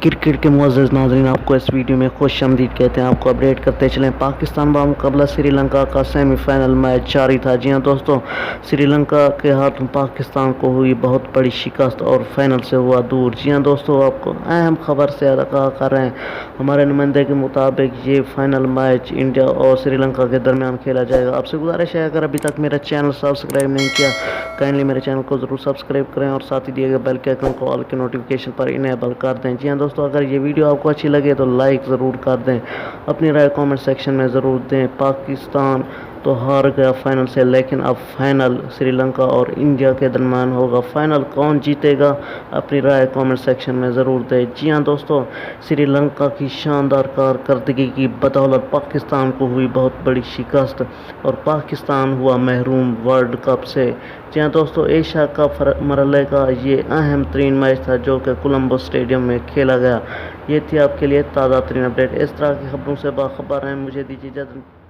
Cricket کے معزز ناظرین، آپ کو اس ویڈیو میں خوش آمدید کہتے ہیں۔ آپ کو اپڈیٹ کرتے چلیں، پاکستان بمقابلہ سری لنکا کا سیمی فائنل میچ جاری تھا۔ جی ہاں دوستو، سری لنکا کے ہاتھوں پاکستان کو ہوئی بہت بڑی شکست اور فائنل سے ہوا دور۔ جی ہاں دوستو، آپ کو اہم خبر سے آگاہ کر رہے ہیں۔ ہمارے نمائندے کے مطابق یہ فائنل میچ انڈیا اور سری لنکا کے درمیان کھیلا جائے گا۔ آپ سے گزارش ہے، اگر ابھی تک میرا چینل سبسکرائب نہیں کیا، کائنڈلی میرے چینل کو ضرور سبسکرائب کریں اور ساتھ ہی دیے گئے بیل کے آئیکن کو آل کے نوٹیفیکیشن پر انیبل کر دیں۔ جی ہاں دوستو، اگر یہ ویڈیو آپ کو اچھی لگے تو لائک ضرور کر دیں، اپنی رائے کامنٹ سیکشن میں ضرور دیں۔ پاکستان تو ہار گیا فائنل سے، لیکن اب فائنل سری لنکا اور انڈیا کے درمیان ہوگا۔ فائنل کون جیتے گا، اپنی رائے کامنٹ سیکشن میں ضرور دیں۔ جی ہاں دوستو، سری لنکا کی شاندار کارکردگی کی بدولت پاکستان کو ہوئی بہت بڑی شکست اور پاکستان ہوا محروم ورلڈ کپ سے۔ جی ہاں دوستو، ایشیا کپ مرحلے کا یہ اہم ترین میچ تھا جو کہ کولمبو اسٹیڈیم میں کھیلا گیا۔ یہ تھی آپ کے لیے تازہ ترین اپڈیٹ۔ اس طرح کی خبروں سے باخبر رہیں، مجھے دیجیے اجازت۔